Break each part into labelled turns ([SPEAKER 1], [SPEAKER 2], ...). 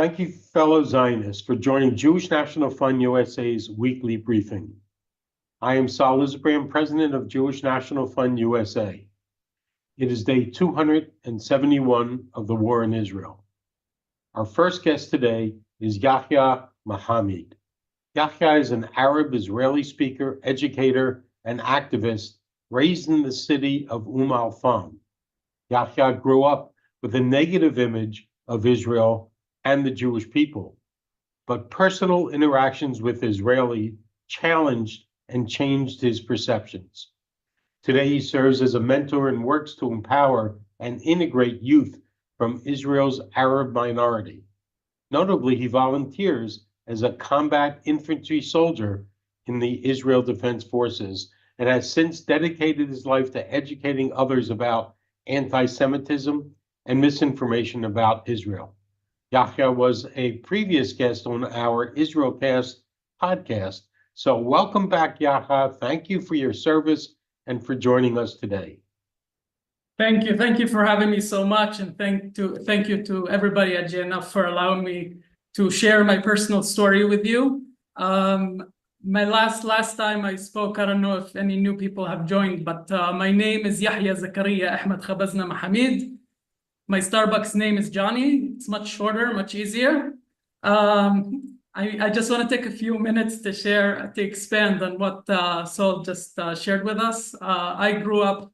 [SPEAKER 1] Thank you, fellow Zionists, for joining Jewish National Fund USA's weekly briefing. I am Sal Lizbrand, president of Jewish National Fund USA. It is day 271 of the war in Israel. Our first guest today is Yahya Mahamid. Yahya is an Arab Israeli speaker, educator, and activist raised in the city of Al-Fahm. Yahya grew up with a negative image of Israel and the Jewish people, but personal interactions with Israeli challenged and changed his perceptions. Today, he serves as a mentor and works to empower and integrate youth from Israel's Arab minority. Notably, he volunteers as a combat infantry soldier in the Israel Defense Forces and has since dedicated his life to educating others about anti-Semitism and misinformation about Israel. Yahya was a previous guest on our Israelcast podcast. So welcome back, Yahya. Thank you for your service and for joining us today.
[SPEAKER 2] Thank you. Thank you for having me so much. And thank you to everybody at JNF for allowing me to share my personal story with you. My last time I spoke, I don't know if any new people have joined, but my name is Yahya Zakaria Ahmed Khabazna Mahamid. My Starbucks name is Johnny. It's much shorter, much easier. I just want to take a few minutes to expand on what Saul just shared with us. I grew up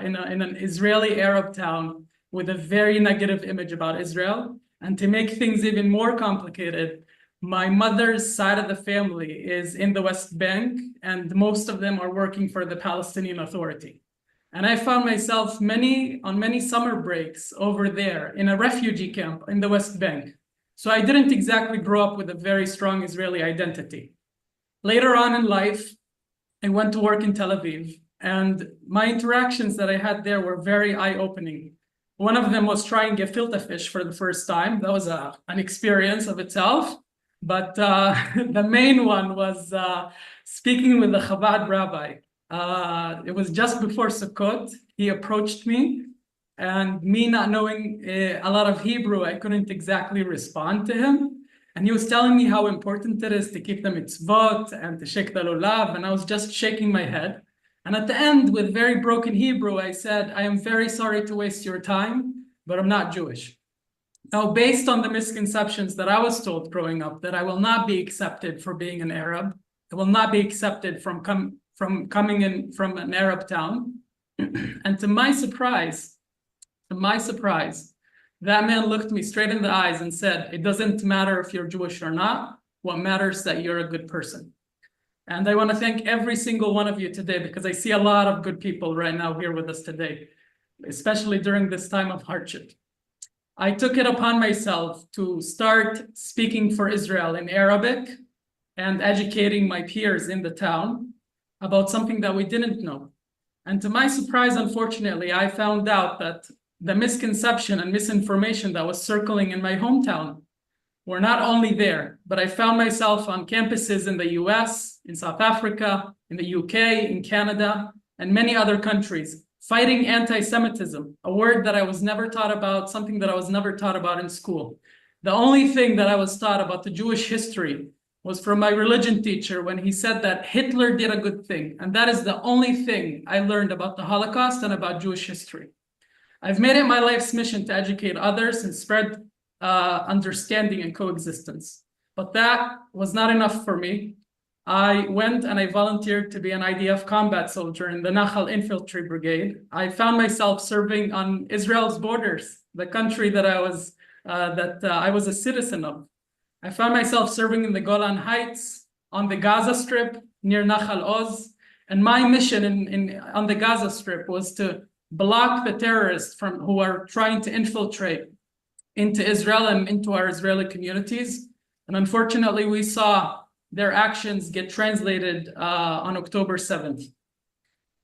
[SPEAKER 2] in an Israeli Arab town with a very negative image about Israel. And to make things even more complicated, my mother's side of the family is in the West Bank, and most of them are working for the Palestinian Authority. And I found myself on many summer breaks over there in a refugee camp in the West Bank. So I didn't exactly grow up with a very strong Israeli identity. Later on in life, I went to work in Tel Aviv, and my interactions that I had there were very eye-opening. One of them was trying gefilte fish for the first time. That was an experience of itself. But the main one was speaking with the Chabad rabbi. It was just before Sukkot. He approached me, and me not knowing a lot of Hebrew, I couldn't exactly respond to him. And he was telling me how important it is to keep the mitzvot and to shake the lulav, and I was just shaking my head. And at the end, with very broken Hebrew, I said, I am very sorry to waste your time, but I'm not Jewish. Now, based on the misconceptions that I was told growing up, that I will not be accepted for being an Arab, I will not be accepted from coming in from an Arab town. And to my surprise, that man looked me straight in the eyes and said, it doesn't matter if you're Jewish or not. What matters is that you're a good person. And I want to thank every single one of you today, because I see a lot of good people right now here with us today, especially during this time of hardship. I took it upon myself to start speaking for Israel in Arabic and educating my peers in the town about something that we didn't know. And to my surprise, unfortunately, I found out that the misconception and misinformation that was circling in my hometown were not only there, but I found myself on campuses in the US, in South Africa, in the UK, in Canada, and many other countries, fighting anti-Semitism, a word that I was never taught about, something that I was never taught about in school. The only thing that I was taught about the Jewish history was from my religion teacher when he said that Hitler did a good thing. And that is the only thing I learned about the Holocaust and about Jewish history. I've made it my life's mission to educate others and spread understanding and coexistence. But that was not enough for me. I went and I volunteered to be an IDF combat soldier in the Nachal Infantry Brigade. I found myself serving on Israel's borders, the country that I was a citizen of. I found myself serving in the Golan Heights, on the Gaza Strip near Nachal Oz. And my mission on the Gaza Strip was to block the terrorists who are trying to infiltrate into Israel and into our Israeli communities. And unfortunately, we saw their actions get translated on October 7th.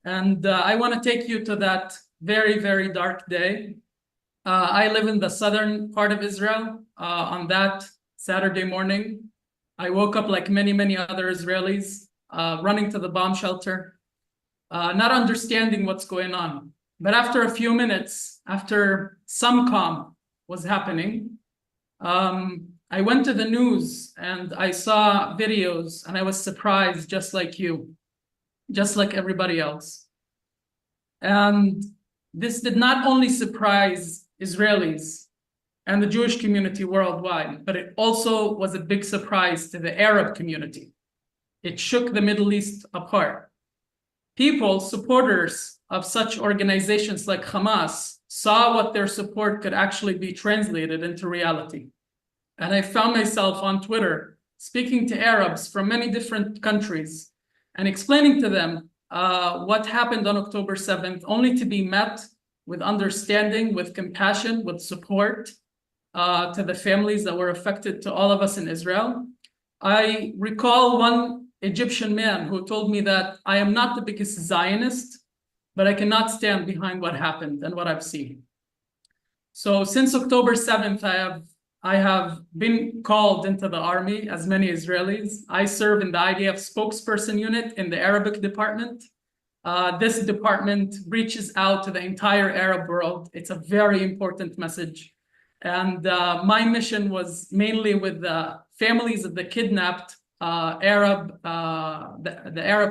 [SPEAKER 2] And I want to take you to that very, very dark day. I live in the southern part of Israel. On that Saturday morning, I woke up like many, many other Israelis, running to the bomb shelter, not understanding what's going on. But after a few minutes, after some calm was happening, I went to the news and I saw videos and I was surprised, just like you, just like everybody else. And this did not only surprise Israelis and the Jewish community worldwide, but it also was a big surprise to the Arab community. It shook the Middle East apart. People, supporters of such organizations like Hamas, saw what their support could actually be translated into reality. And I found myself on Twitter speaking to Arabs from many different countries and explaining to them what happened on October 7th, only to be met with understanding, with compassion, with support to the families that were affected, to all of us in Israel. I recall one Egyptian man who told me that I am not the biggest Zionist, but I cannot stand behind what happened and what I've seen. So since October 7th, I have been called into the army, as many Israelis. I serve in the IDF spokesperson unit in the Arabic department. This department reaches out to the entire Arab world. It's a very important message. And my mission was mainly with the families of the kidnapped the Arab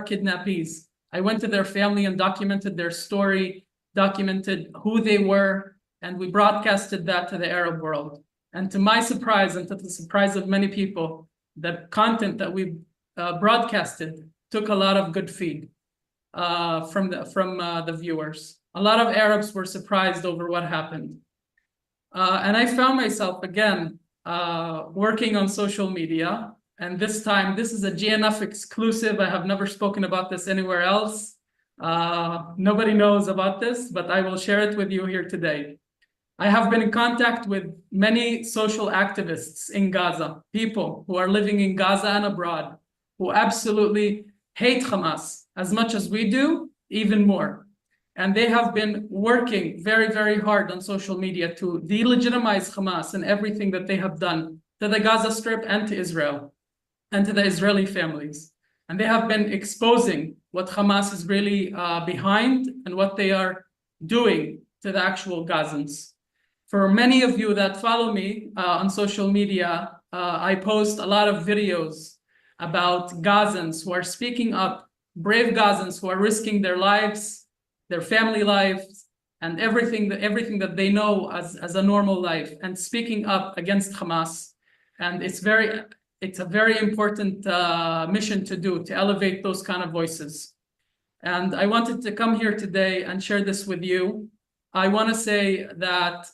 [SPEAKER 2] kidnappees. I went to their family and documented their story, documented who they were, and we broadcasted that to the Arab world. And to my surprise, and to the surprise of many people, the content that we broadcasted took a lot of good feed from the viewers. A lot of Arabs were surprised over what happened. And I found myself again working on social media. And this time, this is a GNF exclusive. I have never spoken about this anywhere else. Nobody knows about this, but I will share it with you here today. I have been in contact with many social activists in Gaza, people who are living in Gaza and abroad, who absolutely hate Hamas as much as we do, even more. And they have been working very, very hard on social media to delegitimize Hamas and everything that they have done to the Gaza Strip and to Israel and to the Israeli families. And they have been exposing what Hamas is really behind and what they are doing to the actual Gazans. For many of you that follow me on social media, I post a lot of videos about Gazans who are speaking up, brave Gazans who are risking their lives, their family lives, and everything that they know as a normal life, and speaking up against Hamas. And it's a very important mission to do, to elevate those kind of voices. And I wanted to come here today and share this with you. I want to say that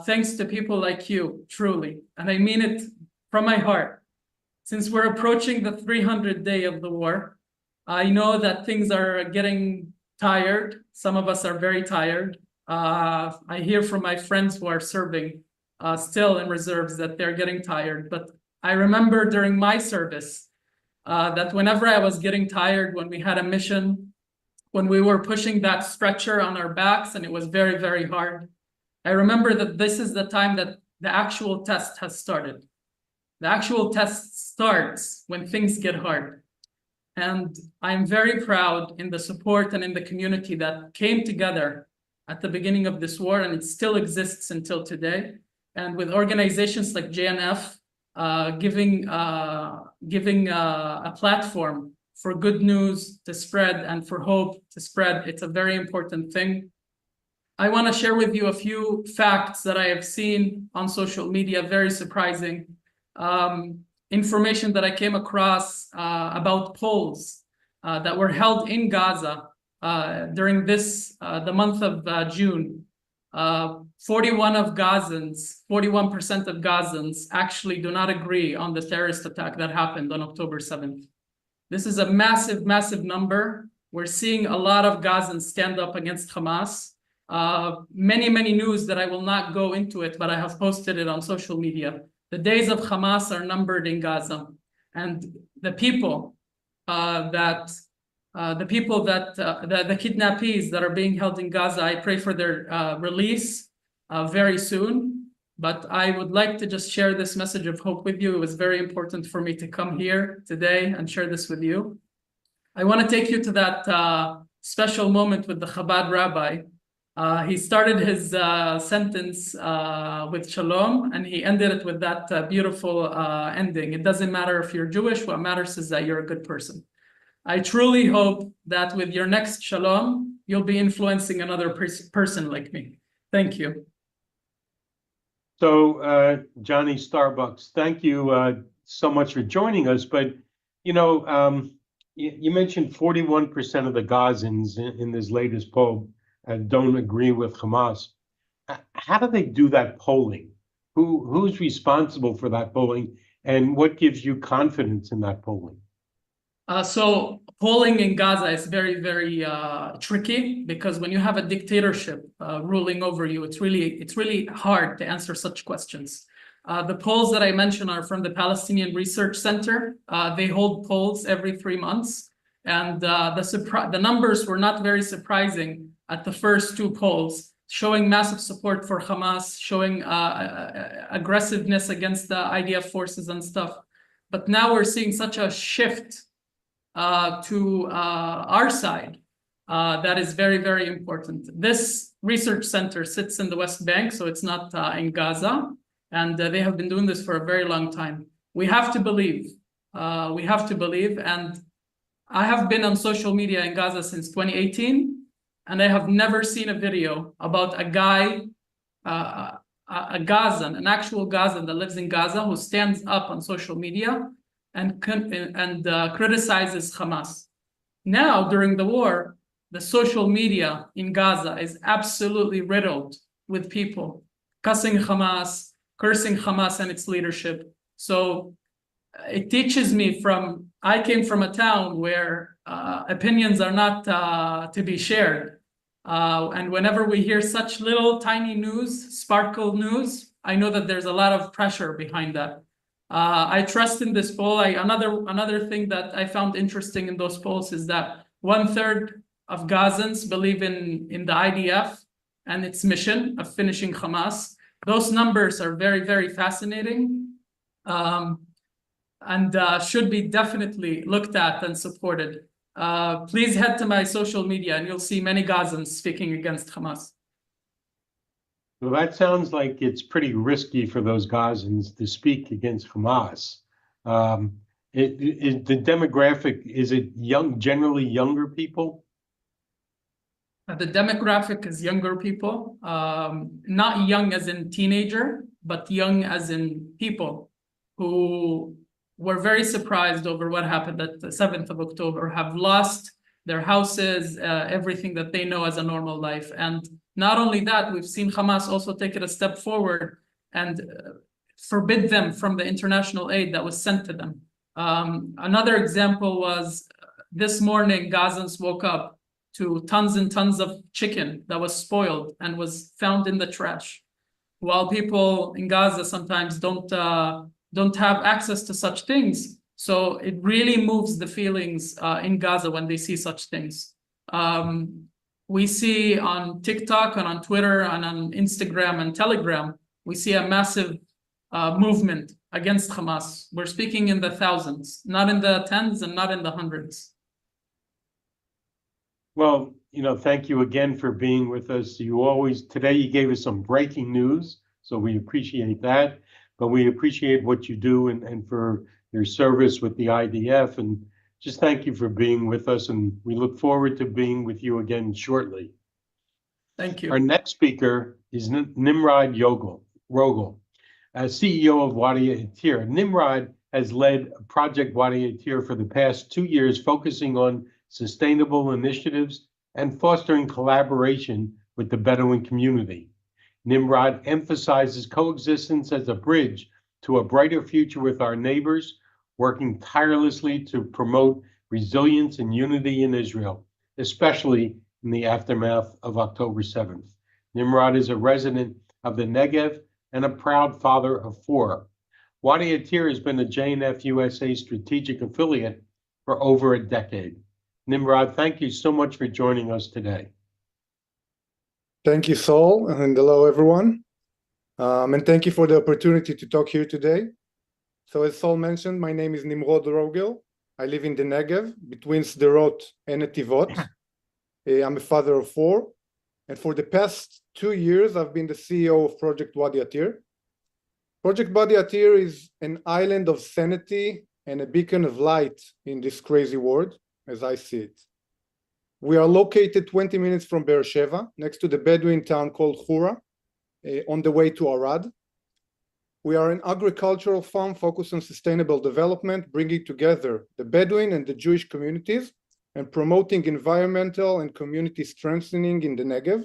[SPEAKER 2] thanks to people like you, truly, and I mean it from my heart. Since we're approaching the 300th day of the war, I know that things are getting tired. Some of us are very tired. I hear from my friends who are serving still in reserves that they're getting tired. But I remember during my service that whenever I was getting tired, when we had a mission, when we were pushing that stretcher on our backs and it was very, very hard, I remember that this is the time that the actual test has started. The actual test starts when things get hard. And I'm very proud in the support and in the community that came together at the beginning of this war, and it still exists until today. And with organizations like JNF giving a platform for good news to spread and for hope to spread, it's a very important thing. I want to share with you a few facts that I have seen on social media, very surprising. Information that I came across about polls that were held in Gaza during the month of June. 41% of Gazans actually do not agree on the terrorist attack that happened on October 7th. This is a massive, massive number. We're seeing a lot of Gazans stand up against Hamas. Many news that I will not go into it, but I have posted it on social media. The days of Hamas are numbered in Gaza, and the kidnappees that are being held in Gaza, I pray for their release very soon. But I would like to just share this message of hope with you. It was very important for me to come here today and share this with you. I want to take you to that special moment with the Chabad rabbi. He started his sentence with shalom, and he ended it with that beautiful ending. It doesn't matter if you're Jewish, what matters is that you're a good person. I truly hope that with your next shalom, you'll be influencing another person like me. Thank you.
[SPEAKER 1] So, Johnny Starbucks, thank you so much for joining us. But, you know, you mentioned 41% of the Gazans in this latest poll don't agree with Hamas. How do they do that polling? Who's responsible for that polling? And what gives you confidence in that polling?
[SPEAKER 2] So polling in Gaza is very, very tricky, because when you have a dictatorship ruling over you, it's really hard to answer such questions. The polls that I mentioned are from the Palestinian Research Center. They hold polls every 3 months, and the numbers were not very surprising at the first 2 polls, showing massive support for Hamas, showing aggressiveness against the IDF forces and stuff. But now we're seeing such a shift to our side that is very, very important. This research center sits in the West Bank, so it's not in Gaza, and they have been doing this for a very long time. We have to believe, and I have been on social media in Gaza since 2018, and I have never seen a video about a guy, a Gazan, an actual Gazan that lives in Gaza, who stands up on social media and criticizes Hamas. Now, during the war, the social media in Gaza is absolutely riddled with people cussing Hamas, cursing Hamas and its leadership. So it teaches me I came from a town where opinions are not to be shared. And whenever we hear such little tiny news, sparkle news, I know that there's a lot of pressure behind that. I trust in this poll. Another thing that I found interesting in those polls is that 1/3 of Gazans believe in the IDF and its mission of finishing Hamas. Those numbers are very, very fascinating, and should be definitely looked at and supported. Please head to my social media, and you'll see many Gazans speaking against Hamas.
[SPEAKER 1] Well, that sounds like it's pretty risky for those Gazans to speak against Hamas. The demographic, is it generally younger people?
[SPEAKER 2] The demographic is younger people, not young as in teenager, but young as in people who were very surprised over what happened at the 7th of October, have lost their houses, everything that they know as a normal life. And not only that, we've seen Hamas also take it a step forward and forbid them from the international aid that was sent to them. Another example was this morning, Gazans woke up to tons and tons of chicken that was spoiled and was found in the trash, while people in Gaza sometimes don't have access to such things. So it really moves the feelings in Gaza when they see such things. We see on TikTok and on Twitter and on Instagram and Telegram, we see a massive movement against Hamas. We're speaking in the thousands, not in the tens and not in the hundreds.
[SPEAKER 1] Well, thank you again for being with us. Today you gave us some breaking news, so we appreciate that. But we appreciate what you do and for your service with the IDF. And just thank you for being with us. And we look forward to being with you again shortly.
[SPEAKER 2] Thank you.
[SPEAKER 1] Our next speaker is Nimrod Rogel, CEO of Wadi Attir. Nimrod has led Project Wadi Attir for the past 2 years, focusing on sustainable initiatives and fostering collaboration with the Bedouin community. Nimrod emphasizes coexistence as a bridge to a brighter future with our neighbors, working tirelessly to promote resilience and unity in Israel, especially in the aftermath of October 7th. Nimrod is a resident of the Negev and a proud father of 4. Wadi Attir has been a JNF USA strategic affiliate for over a decade. Nimrod, thank you so much for joining us today.
[SPEAKER 3] Thank you, Saul, and hello, everyone. And thank you for the opportunity to talk here today. So as Saul mentioned, my name is Nimrod Rogel. I live in the Negev between Sderot and Netivot. I'm a father of 4. And for the past 2 years, I've been the CEO of Project Wadi Attir. Project Wadi Attir is an island of sanity and a beacon of light in this crazy world, as I see it. We are located 20 minutes from Be'er Sheva, next to the Bedouin town called Hura, on the way to Arad. We are an agricultural farm focused on sustainable development, bringing together the Bedouin and the Jewish communities and promoting environmental and community strengthening in the Negev.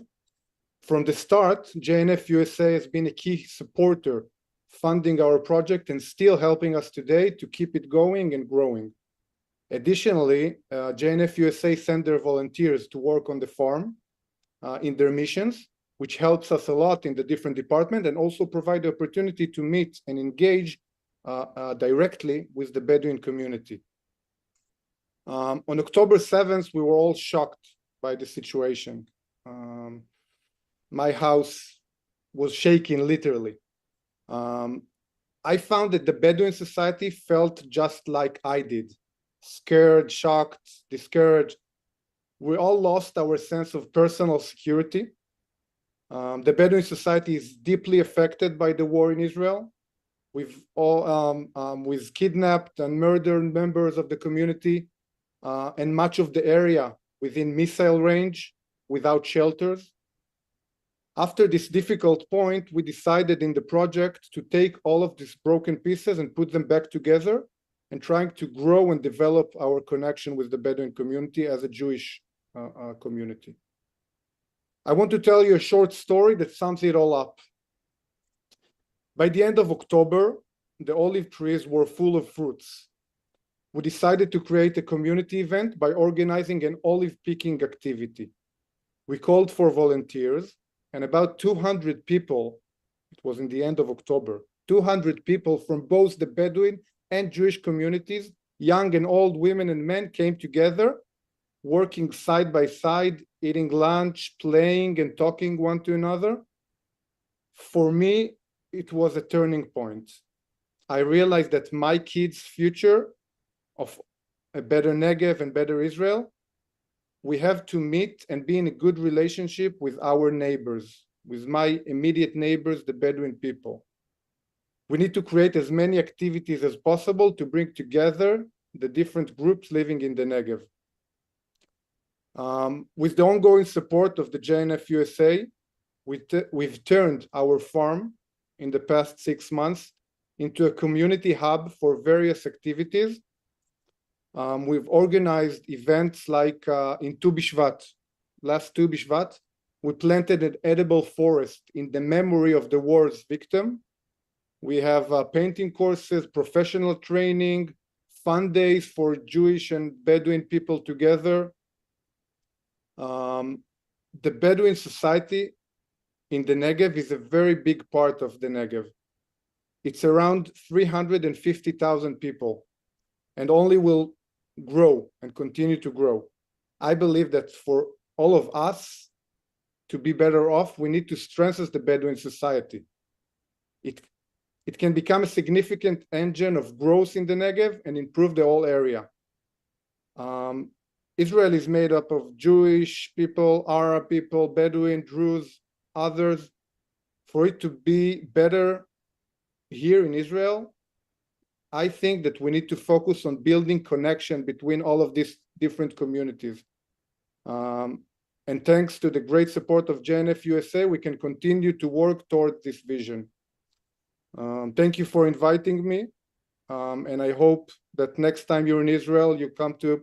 [SPEAKER 3] From the start, JNF USA has been a key supporter, funding our project and still helping us today to keep it going and growing. Additionally, JNF USA sent their volunteers to work on the farm in their missions, which helps us a lot in the different departments and also provide the opportunity to meet and engage directly with the Bedouin community. On October 7th, we were all shocked by the situation. My house was shaking literally. I found that the Bedouin society felt just like I did, scared, shocked, discouraged. We all lost our sense of personal security. The Bedouin society is deeply affected by the war in Israel. We've kidnapped and murdered members of the community and much of the area within missile range without shelters. After this difficult point, we decided in the project to take all of these broken pieces and put them back together and trying to grow and develop our connection with the Bedouin community as a Jewish community. I want to tell you a short story that sums it all up. By the end of October, the olive trees were full of fruits. We decided to create a community event by organizing an olive picking activity. We called for volunteers, and about 200 people, it was in the end of October, 200 people from both the Bedouin and Jewish communities, young and old, women and men, came together, working side by side, eating lunch, playing and talking one to another. For me, it was a turning point. I realized that my kids' future of a better Negev and better Israel, we have to meet and be in a good relationship with our neighbors, with my immediate neighbors, the Bedouin people. We need to create as many activities as possible to bring together the different groups living in the Negev. With the ongoing support of the JNF USA, we've turned our farm in the past 6 months into a community hub for various activities. We've organized events like in Tu B'Shvat, last Tu B'Shvat, we planted an edible forest in the memory of the war's victim. We have painting courses, professional training, fun days for Jewish and Bedouin people together. The Bedouin society in the Negev is a very big part of the Negev. It's around 350,000 people and only will grow and continue to grow. I believe that for all of us to be better off, we need to strengthen the Bedouin society. It can become a significant engine of growth in the Negev and improve the whole area. Israel is made up of Jewish people, Arab people, Bedouin, Druze, others. For it to be better here in Israel, I think that we need to focus on building connection between all of these different communities. And thanks to the great support of JNF USA, we can continue to work toward this vision. Thank you for inviting me. And I hope that next time you're in Israel, you come to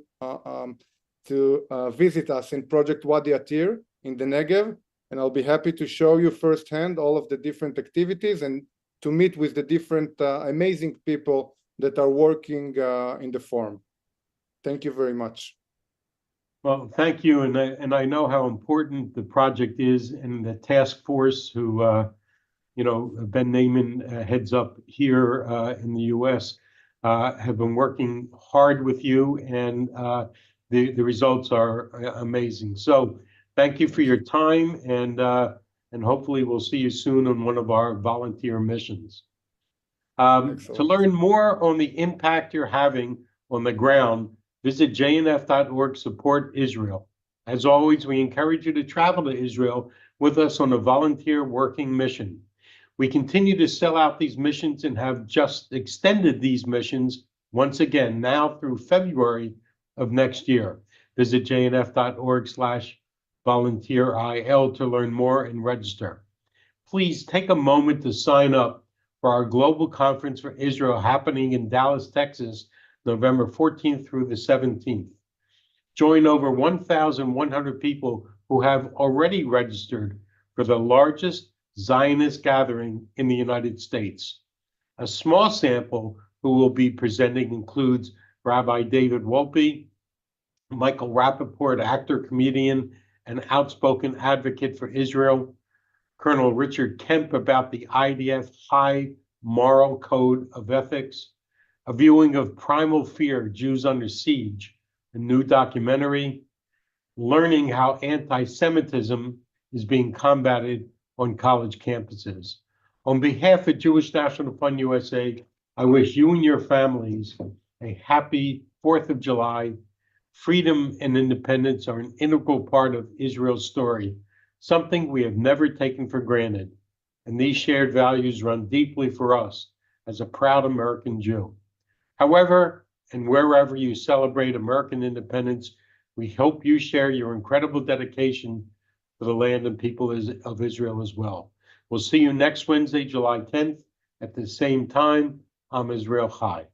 [SPEAKER 3] visit us in Project Wadi Attir in the Negev. And I'll be happy to show you firsthand all of the different activities and to meet with the different amazing people that are working in the farm. Thank you very much.
[SPEAKER 1] Well, thank you, and I know how important the project is, and the task force who, Ben Naiman heads up here in the U.S. Have been working hard with you, and the results are amazing. So, thank you for your time, and hopefully we'll see you soon on one of our volunteer missions. To learn more on the impact you're having on the ground, visit jnf.org/support Israel. As always, we encourage you to travel to Israel with us on a volunteer working mission. We continue to sell out these missions and have just extended these missions once again now through February of next year. Visit jnf.org/volunteeril to learn more and register. Please take a moment to sign up for our global conference for Israel happening in Dallas, Texas, November 14th through the 17th. Join over 1,100 people who have already registered for the largest Zionist gathering in the United States. A small sample who will be presenting includes Rabbi David Wolpe, Michael Rappaport, actor, comedian, and outspoken advocate for Israel, Colonel Richard Kemp about the IDF High Moral Code of Ethics, a viewing of Primal Fear, Jews Under Siege, a new documentary, learning how anti-Semitism is being combated on college campuses. On behalf of Jewish National Fund USA, I wish you and your families a happy 4th of July. Freedom and independence are an integral part of Israel's story, something we have never taken for granted. And these shared values run deeply for us as a proud American Jew. However, and wherever you celebrate American independence, we hope you share your incredible dedication to the land and people of Israel as well. We'll see you next Wednesday, July 10th at the same time. I'm Israel Chai.